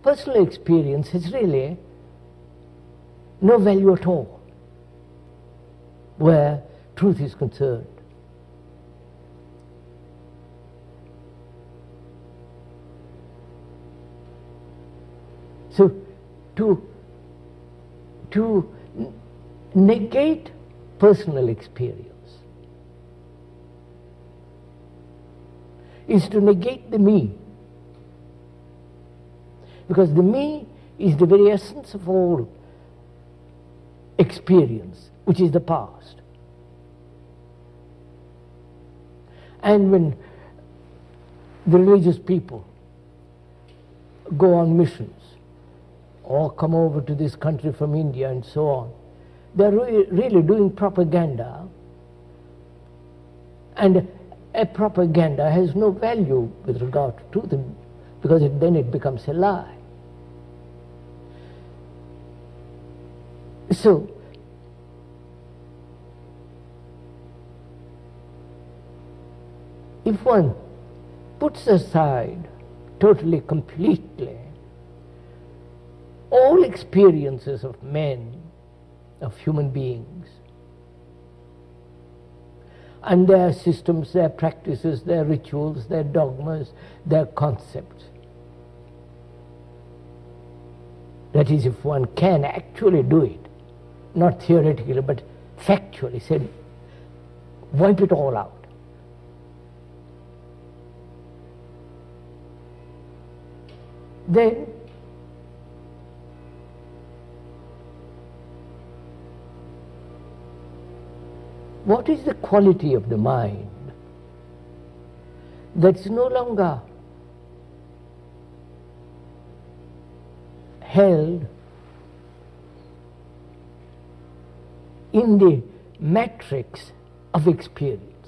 personal experience has really no value at all where truth is concerned. So to negate personal experience is to negate the me. Because the me is the very essence of all experience, which is the past. And when the religious people go on missions or come over to this country from India and so on, they're really doing propaganda, and a propaganda has no value with regard to truth, because then it becomes a lie. So, if one puts aside totally, completely all experiences of men, of human beings, and their systems, their practices, their rituals, their dogmas, their concepts. That is, if one can actually do it, not theoretically, but factually, say, wipe it all out. Then what is the quality of the mind that's no longer held in the matrix of experience?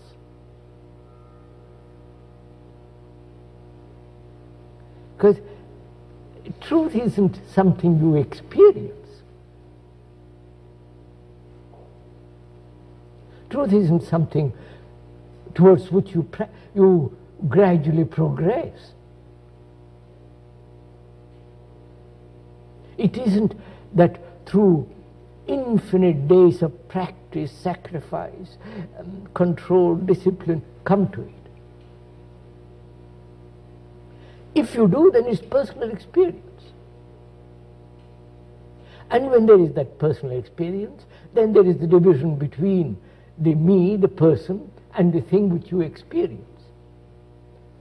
Because truth isn't something you experience. Truth isn't something towards which you gradually progress. It isn't that through infinite days of practice, sacrifice, control, discipline, come to it. If you do, then it's personal experience. And when there is that personal experience, then there is the division between the me, the person, and the thing which you experience.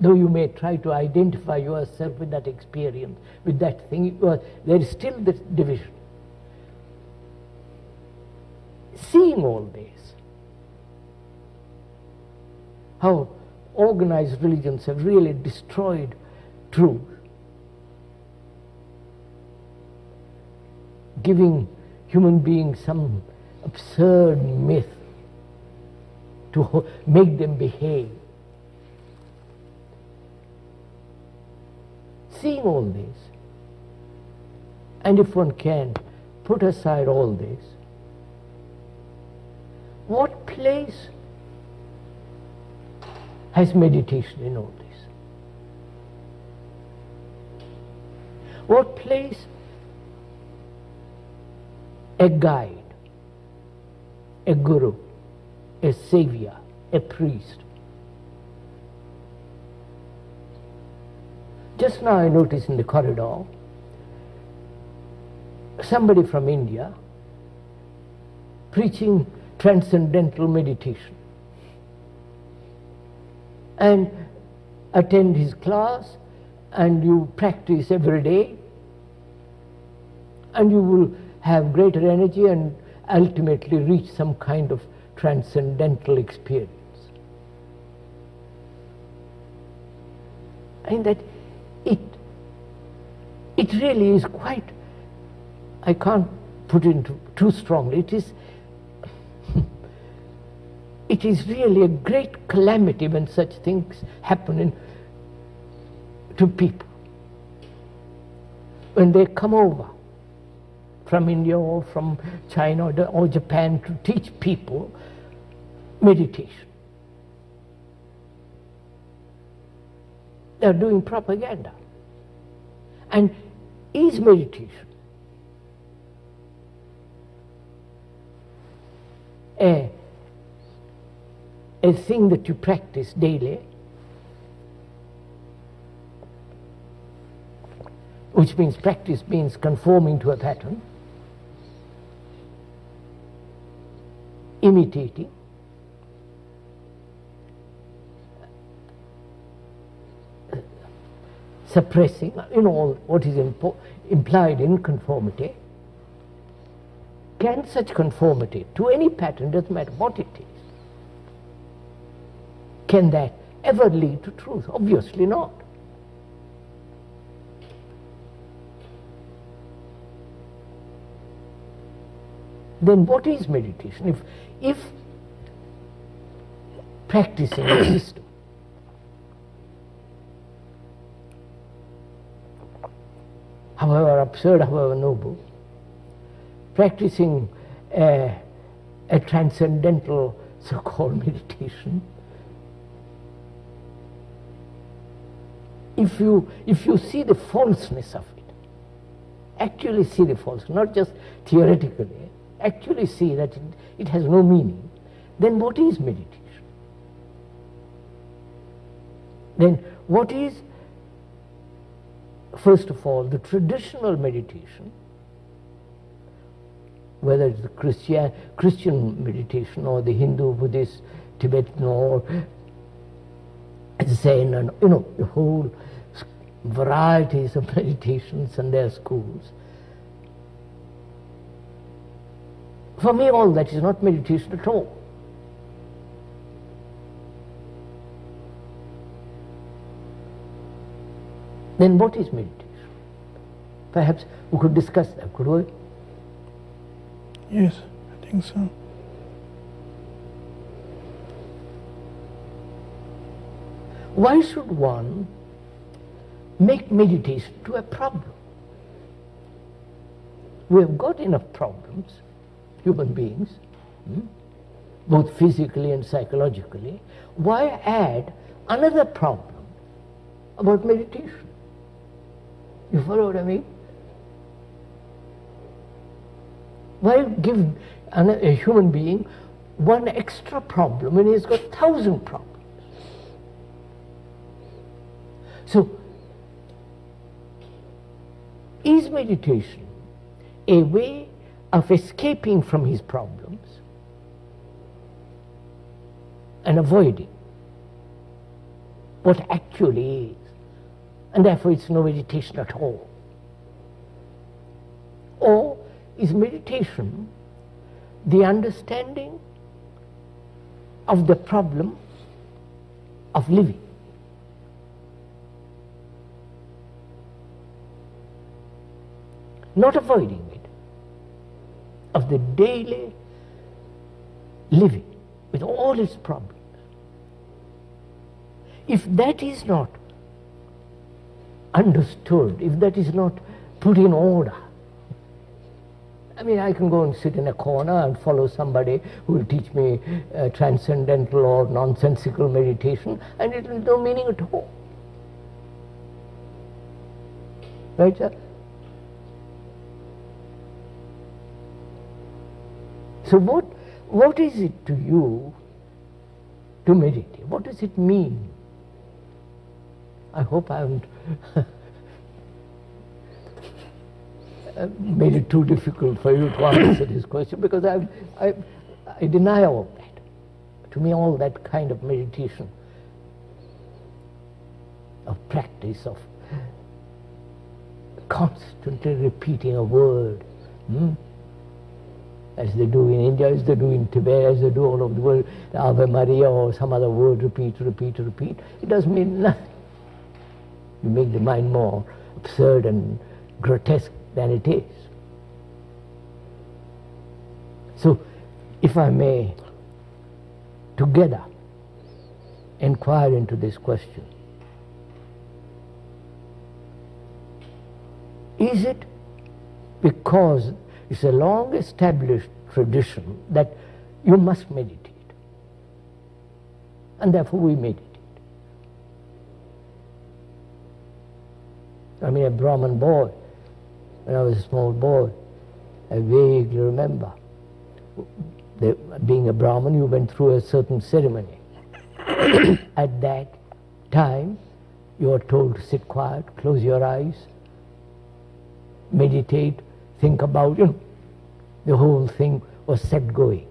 Though you may try to identify yourself with that experience, with that thing, there is still this division. Seeing all this, how organized religions have really destroyed truth, giving human beings some absurd myth to make them behave. Seeing all this, and if one can put aside all this, what place has meditation in all this? What place a guide, a guru, a savior, a priest? Just now I noticed in the corridor somebody from India preaching transcendental meditation, and attend his class, and you practice every day, and you will have greater energy and ultimately reach some kind of transcendental experience. And that it really is quite, I can't put it too strongly, it is really a great calamity when such things happen to people. When they come over from India or from China or Japan to teach people meditation, they are doing propaganda. And is meditation a thing that you practice daily, which means practice means conforming to a pattern, imitating, suppressing, all what is implied in conformity. Can such conformity to any pattern, doesn't matter what it is, can that ever lead to truth? Obviously not. Then what is meditation? If practicing a system however absurd, however noble, practicing a transcendental so-called meditation, if you see the falseness of it, actually see the falseness, not just theoretically, actually see that it has no meaning, then what is meditation? Then what is, first of all, the traditional meditation, whether it's the Christian meditation or the Hindu, Buddhist, Tibetan, or Zen, and the whole varieties of meditations and their schools. For me, all that is not meditation at all. Then what is meditation? Perhaps we could discuss that, could we? Yes, I think so. Why should one make meditation to a problem? We have got enough problems, human beings, both physically and psychologically. Why add another problem about meditation? You follow what I mean? Why give a human being one extra problem when he's got 1,000 problems? So, is meditation a way of escaping from his problems and avoiding what actually is? And therefore it's no meditation at all. Or is meditation the understanding of the problem of living? Not avoiding it, of the daily living with all its problems. If that is not understood, if that is not put in order, I mean, I can go and sit in a corner and follow somebody who will teach me transcendental or nonsensical meditation, and it will have no meaning at all. Right, sir? So what is it to you to meditate? What does it mean? I hope I haven't made it too difficult for you to answer this question, because I deny all that. To me, all that kind of meditation, of practice, of constantly repeating a word, as they do in India, as they do in Tibet, as they do all over the world, Ave Maria or some other word, repeat, it does mean nothing. You make the mind more absurd and grotesque than it is. So, if I may, together, inquire into this question. Is it because it's a long established tradition that you must meditate, and therefore we meditate? I mean, a Brahmin boy when I was a small boy. I vaguely remember. Being a Brahmin, you went through a certain ceremony. At that time, you are told to sit quiet, close your eyes, meditate, think about, the whole thing was set going.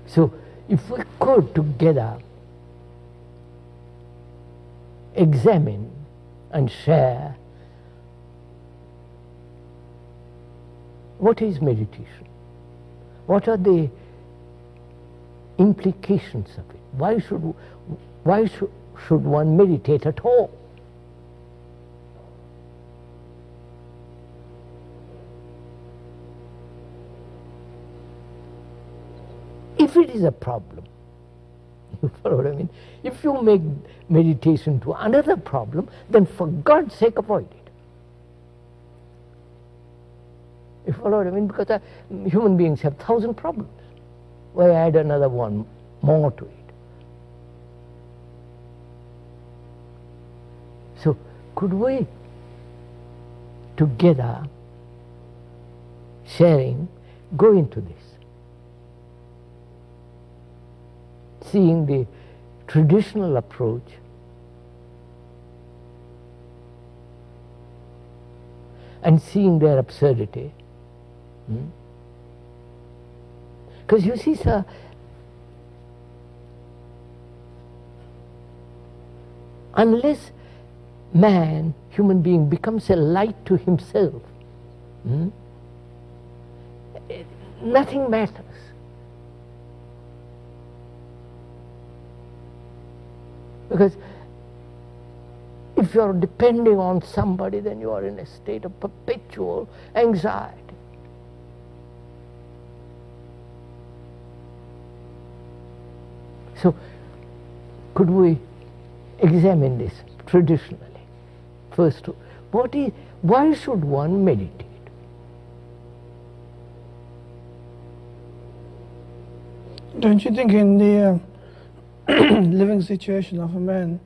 So, if we could together examine and share what is meditation, what are the implications of it, why should one meditate at all? If it is a problem, you follow what I mean? If you make meditation to another problem, then for God's sake avoid it. You follow what I mean? Because human beings have 1,000 problems. Why add another one more to it? So, could we together, sharing, go into this? Seeing the traditional approach and seeing their absurdity. Because you see, sir, unless man, human being, becomes a light to himself, nothing matters. Because if you are depending on somebody, then you are in a state of perpetual anxiety. So, could we examine this traditionally? First, why should one meditate? Don't you think in the living situation of a man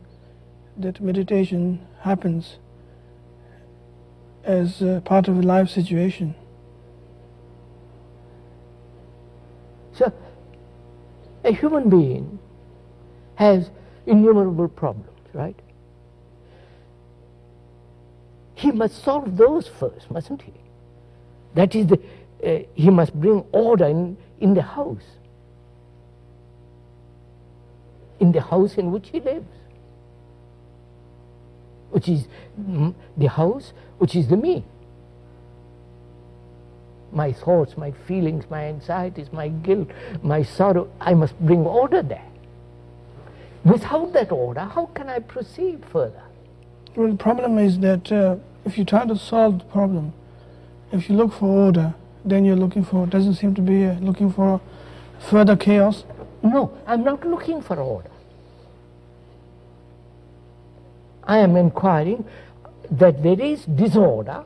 that meditation happens as part of a life situation? So, a human being has innumerable problems, right? He must solve those first, mustn't he? That is, he must bring order in the house. In the house in which he lives, which is the house, which is the me. My thoughts, my feelings, my anxieties, my guilt, my sorrow, I must bring order there. Without that order, how can I proceed further? Well, the problem is that if you try to solve the problem, if you look for order, then you're doesn't seem to be looking for further chaos. No, I'm not looking for order. I am inquiring that there is disorder.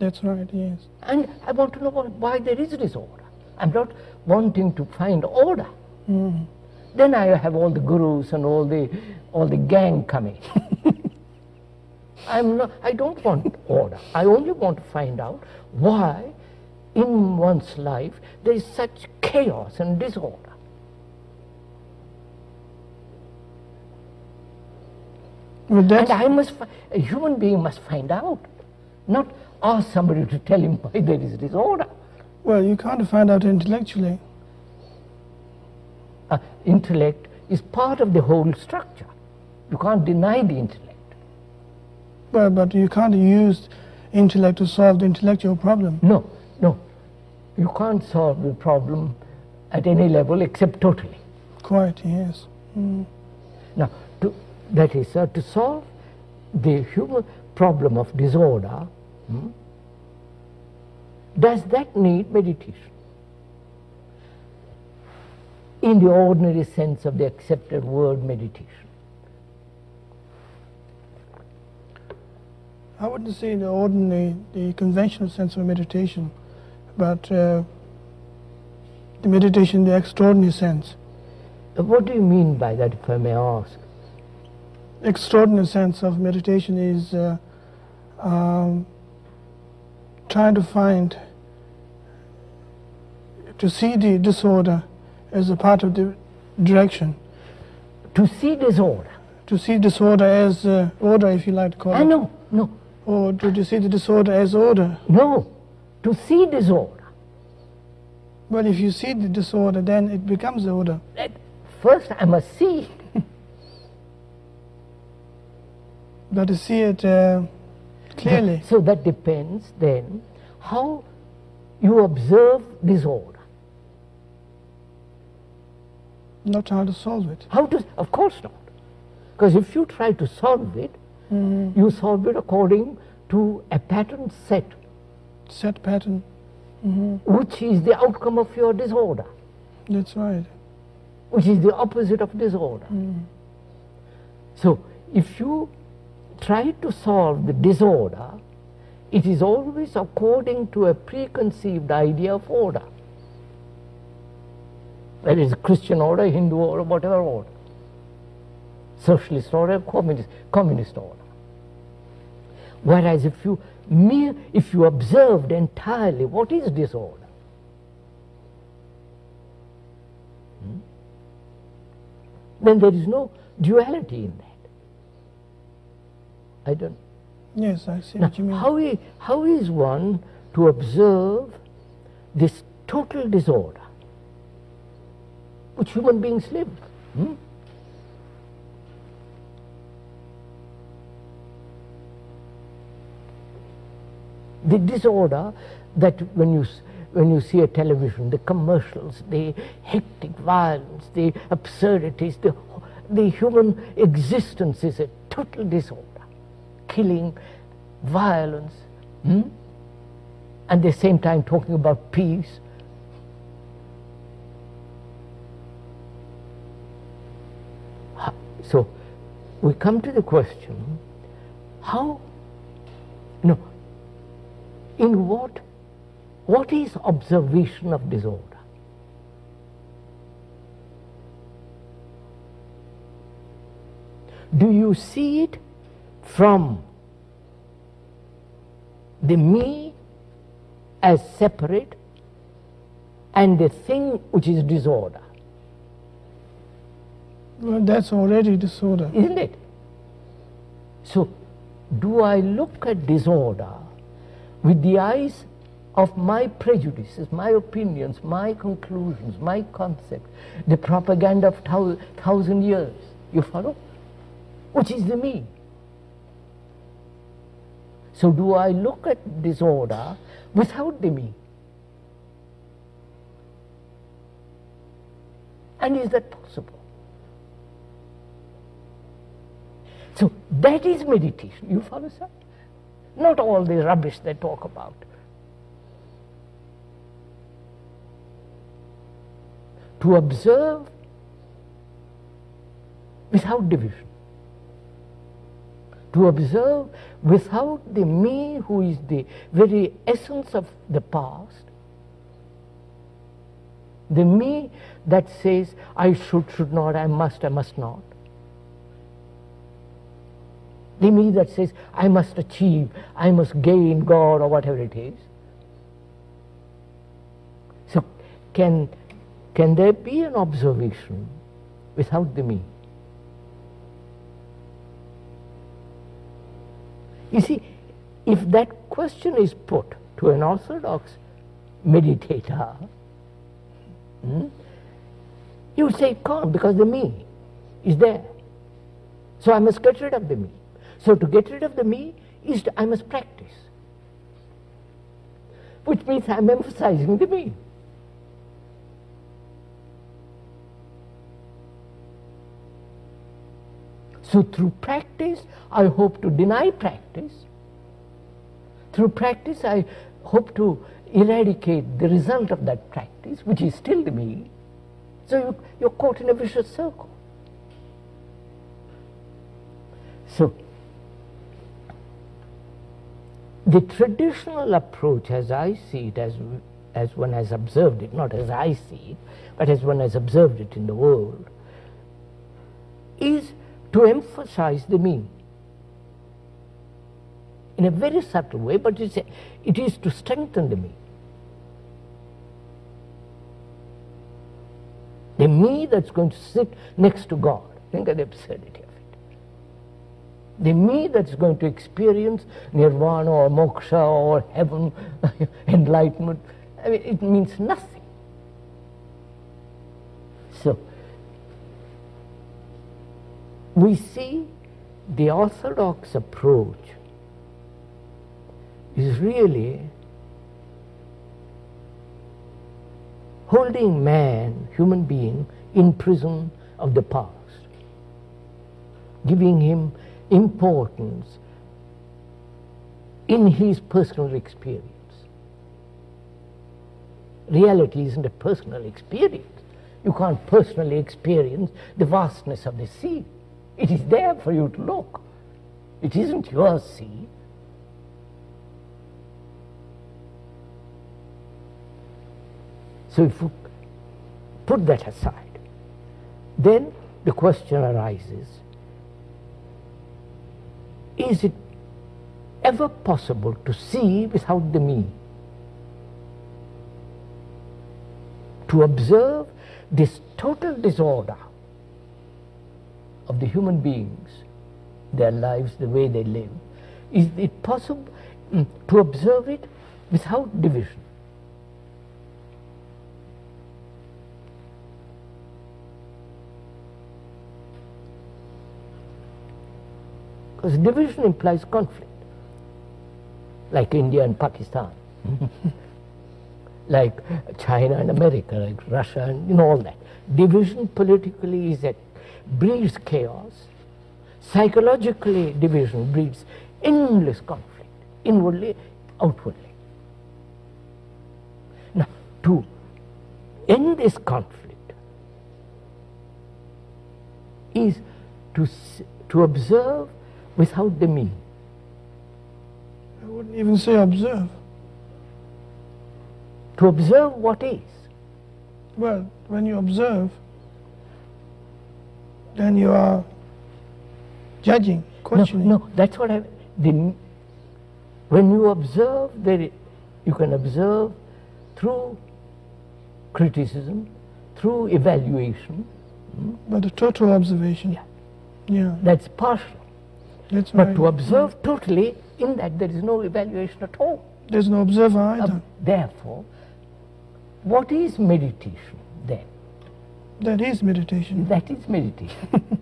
That's right, yes. And I want to know why there is disorder. I'm not wanting to find order. Then I have all the gurus and all the gang coming. I don't want order. I only want to find out why in one's life there is such chaos and disorder. And a human being must find out, not ask somebody to tell him why there is disorder. Well, you can't find out intellectually. Intellect is part of the whole structure. You can't deny the intellect. But you can't use intellect to solve the intellectual problem. No. You can't solve the problem at any level except totally. Quite, yes. Now, that is, to solve the human problem of disorder, does that need meditation? In the ordinary sense of the accepted word meditation. I wouldn't say the conventional sense of meditation, but the meditation in the extraordinary sense. What do you mean by that, if I may ask? extraordinary sense of meditation is trying to see the disorder as a part of the direction. To see disorder. To see disorder as order, if you like to call it. No. Or to see the disorder as order. No, to see disorder. Well, if you see the disorder, then it becomes order. First I must see it. But to see it clearly. So that depends then how you observe disorder. Not how to solve it. How to? Of course not. Because if you try to solve it, you solve it according to a pattern set. Set pattern. Which is the outcome of your disorder. That's right. Which is the opposite of disorder. So if you try to solve the disorder, it is always according to a preconceived idea of order. Whether it's Christian order, Hindu order, whatever order. Socialist order, communist order. Whereas if you observed entirely what is disorder, then there is no duality in that. I don't. Yes, I see what you mean. How is one to observe this total disorder which human beings live? The disorder that when you see a television, the commercials, the hectic violence, the absurdities, the human existence is a total disorder. Killing, violence, and at the same time talking about peace. So we come to the question, in what is observation of disorder? Do you see it from the me as separate and the thing which is disorder? Well, that's already disorder. Isn't it? So, do I look at disorder with the eyes of my prejudices, my opinions, my conclusions, my concepts, the propaganda of 1,000 years? You follow? Which is the me. So do I look at disorder without the me? And is that possible? So that is meditation. You follow, sir? Not all the rubbish they talk about. To observe without division. To observe without the me who is the very essence of the past. The me that says, I should not, I must not. The me that says, I must achieve, I must gain God or whatever it is. So can there be an observation without the me? You see, if that question is put to an orthodox meditator, you would say it can't, because the me is there. So I must get rid of the me. So to get rid of the me is I must practice, which means I'm emphasizing the me. So through practice, I hope to deny practice. Through practice, I hope to eradicate the result of that practice, which is still the me. So you're caught in a vicious circle. So the traditional approach, as I see it, as one has observed it, not as I see it, but as one has observed it in the world, is to emphasize the me. In a very subtle way, but it is to strengthen the me. The me that's going to sit next to God. Think of the absurdity of it. The me that's going to experience nirvana or moksha or heaven, enlightenment. I mean, it means nothing. So, we see the orthodox approach is really holding man, human being, in prison of the past, giving him importance in his personal experience. Reality isn't a personal experience. You can't personally experience the vastness of the sea. It is there for you to look. It isn't your sea. So if you put that aside, then the question arises, is it ever possible to see without the me? To observe this total disorder of the human beings, their lives, the way they live, is it possible to observe it without division? Because division implies conflict, like India and Pakistan, like China and America, like Russia and all that. Division politically breeds chaos. Psychologically, division breeds endless conflict, inwardly, outwardly. Now, to end this conflict is to observe without the me. I wouldn't even say observe. To observe what is. Well, when you observe, then you are judging, questioning. No, that's what when you observe, you can observe through criticism, through evaluation. But a total observation. Yeah. That's partial. That's but right. To observe totally, in that there is no evaluation at all. There's no observer either. Therefore, what is meditation then? That is meditation. That is meditation.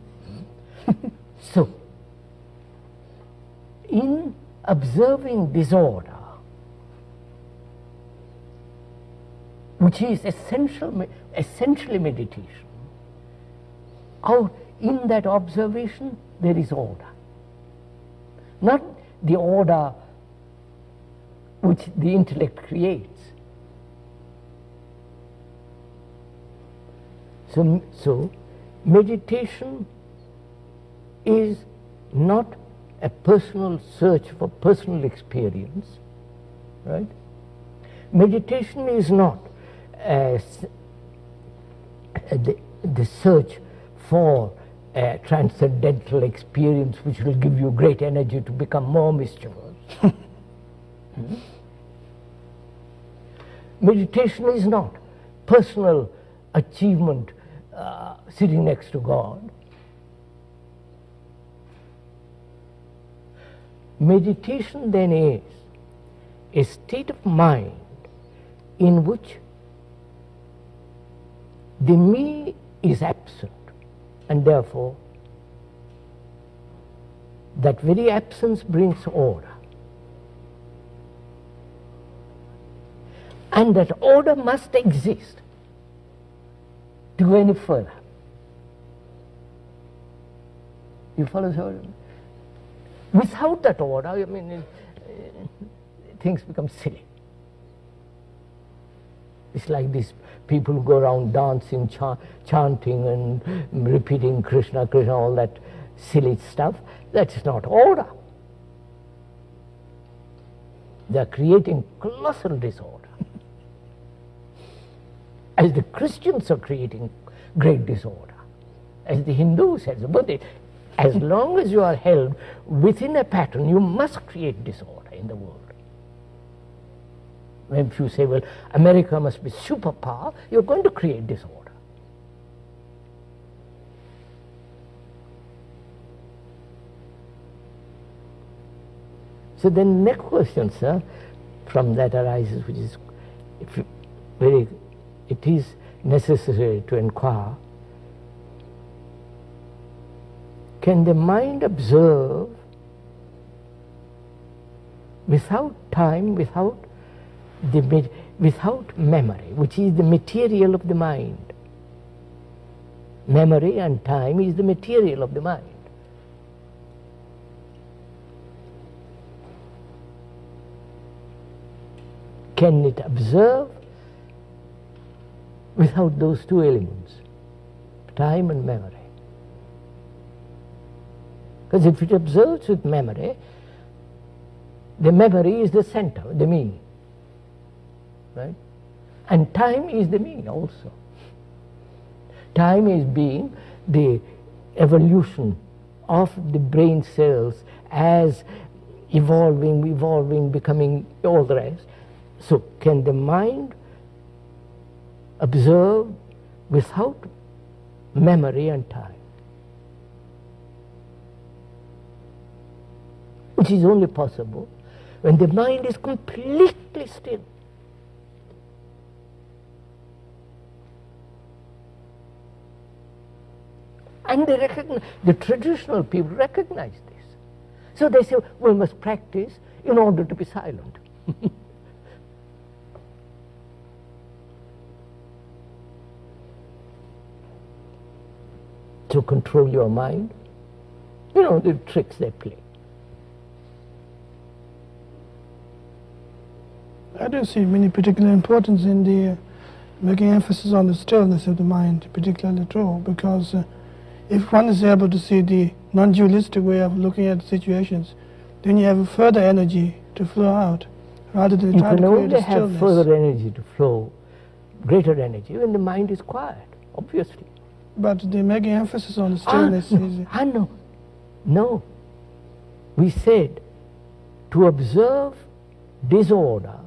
So, in observing disorder, which is essentially meditation, in that observation there is order. Not the order which the intellect creates. So meditation is not a personal search for personal experience, right? Meditation is not the search for a transcendental experience which will give you great energy to become more mischievous. Meditation is not personal achievement sitting next to God. Meditation then is a state of mind in which the me is absent, and therefore that very absence brings order. And that order must exist to go any further. You follow? Without that order, I mean, things become silly. It's like these people who go around dancing, chanting and repeating Krishna, Krishna, all that silly stuff. That's not order. They are creating colossal disorder. As the Christians are creating great disorder, as the Hindus, as the Buddhists, As long as you are held within a pattern, you must create disorder in the world. When you say, well, America must be superpower, you're going to create disorder. So then next question, sir, from that arises, which is it is necessary to inquire, can the mind observe without time, without memory, which is the material of the mind? Memory and time is the material of the mind. Can it observe without those two elements, time and memory? Because if it observes with memory, the memory is the center, the me, right? And time is the me also. Time is being the evolution of the brain cells as evolving, becoming all the rest. So can the mind observe without memory and time? Which is only possible when the mind is completely still. And the traditional people recognize this. So they say, we must practice in order to be silent. To control your mind, you know, the tricks they play. I don't see many particular importance in the making emphasis on the stillness of the mind, particularly true, because if one is able to see the non-dualistic way of looking at situations, then you have a further energy to flow out, rather than trying to create a stillness. You can only have further energy to flow, greater energy, when the mind is quiet, obviously. But the making emphasis on the stillness is... No. We said to observe disorder,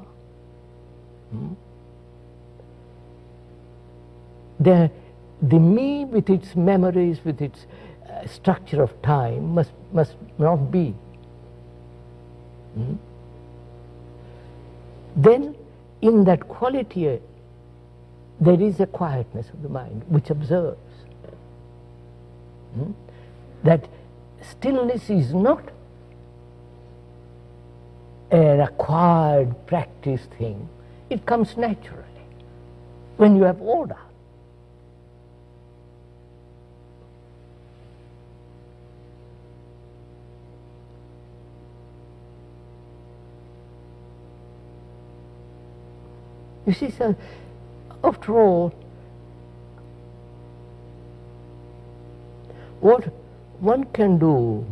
the me with its memories, with its structure of time must not be. Then in that quality there is a quietness of the mind which observes. That stillness is not an acquired, practiced thing. It comes naturally when you have order. You see, sir, after all, what one can do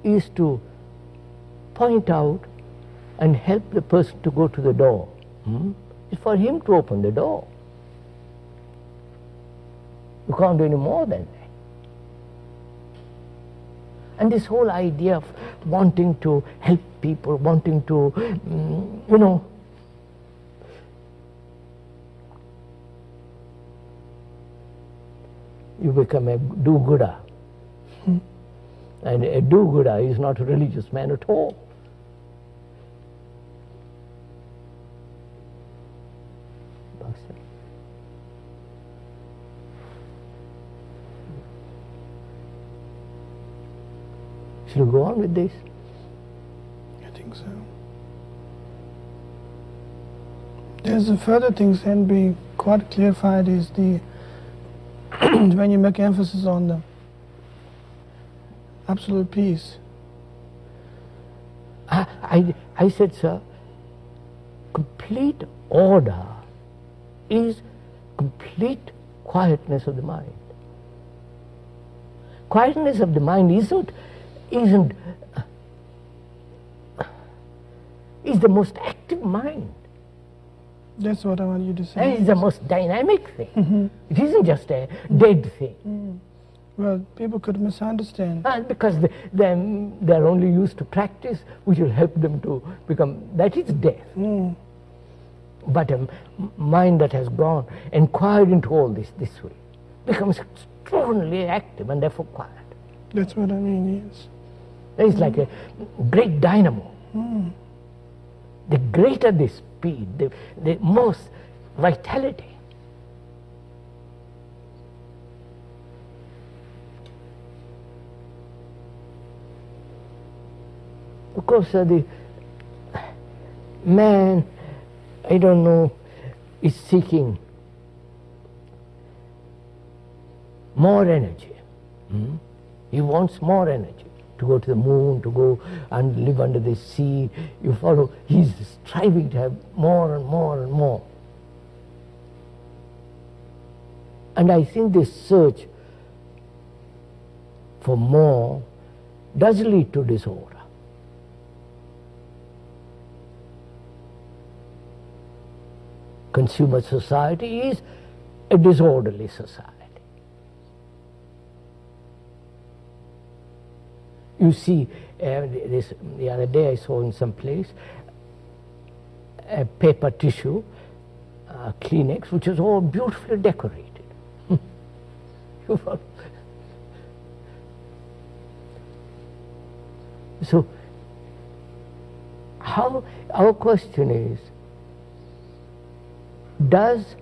is to point out and help the person to go to the door. It's for him to open the door. You can't do any more than that. And this whole idea of wanting to help people, wanting to, you know, you become a do-gooder. And a do-gooder is not a religious man at all. Shall we go on with this? I think so. There's a further things can be quite clarified is the when you make emphasis on the absolute peace. I said, sir, complete order is complete quietness of the mind. Quietness of the mind is the most active mind. That's what I want you to say. It's the most dynamic thing. It isn't just a dead thing. Well, people could misunderstand. And because they're only used to practice, which will help them to become, that is death. But a mind that has gone, inquired into all this way, becomes extraordinarily active and therefore quiet. That's what I mean, yes. It's like a great dynamo. The greater the speed, the more vitality. Of course, the man, I don't know, is seeking more energy. He wants more energy to go to the moon, to go and live under the sea. You follow, he's striving to have more and more and more. And I think this search for more does lead to disorder. Consumer society is a disorderly society. You see, the other day I saw in some place a paper tissue, Kleenex, which is all beautifully decorated. So, how our question is, does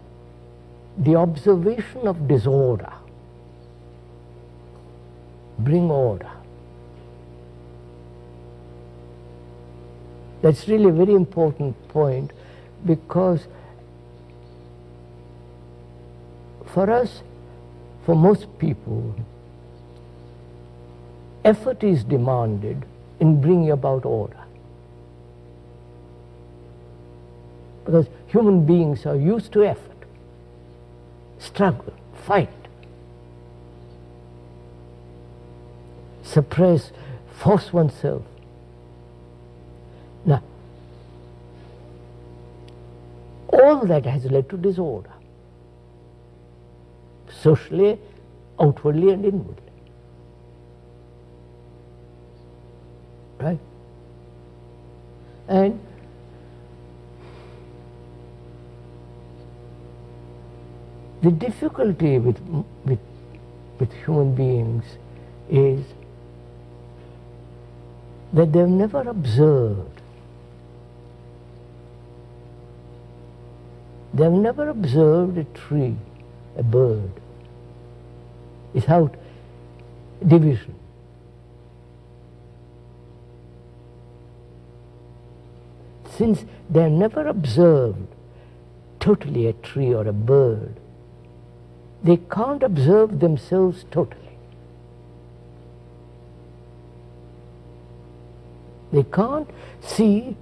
the observation of disorder bring order? That's really a very important point, because for us, for most people, effort is demanded in bringing about order. Because human beings are used to effort, struggle, fight, suppress, force oneself. Now, all that has led to disorder, socially, outwardly and inwardly. Right? And the difficulty with human beings is that they've never observed. They've never observed a tree, a bird, without division. Since they've never observed totally a tree or a bird, they can't observe themselves totally. They can't see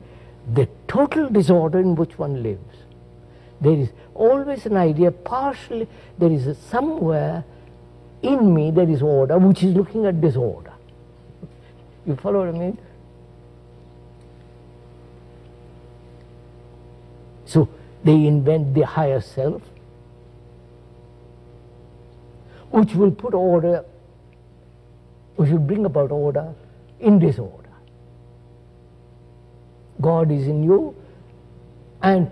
the total disorder in which one lives. There is always an idea, partially, there is somewhere in me there is order which is looking at disorder. You follow what I mean? So they invent the higher self, which will put order, which will bring about order in disorder. God is in you, and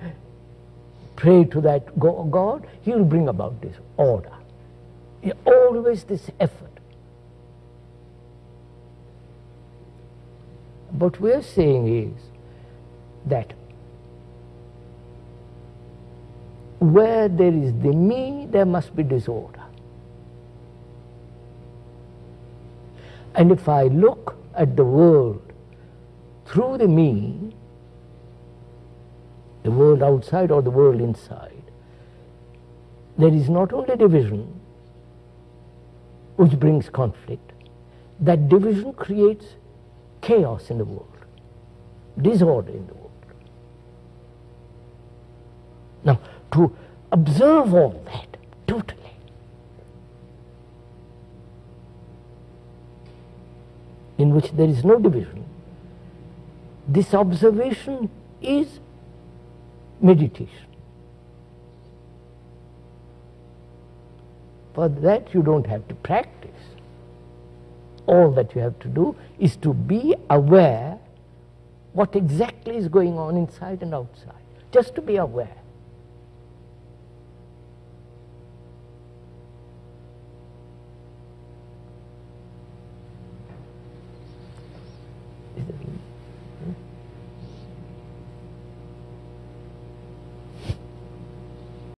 pray to that God, He will bring about this order. Always this effort. What we are saying is that where there is the me, there must be disorder. And if I look at the world through the me, the world outside or the world inside, there is not only division which brings conflict, that division creates chaos in the world, disorder in the world. Now, to observe all that totally, in which there is no division, this observation is meditation. For that you don't have to practice. All that you have to do is to be aware what exactly is going on inside and outside. Just to be aware.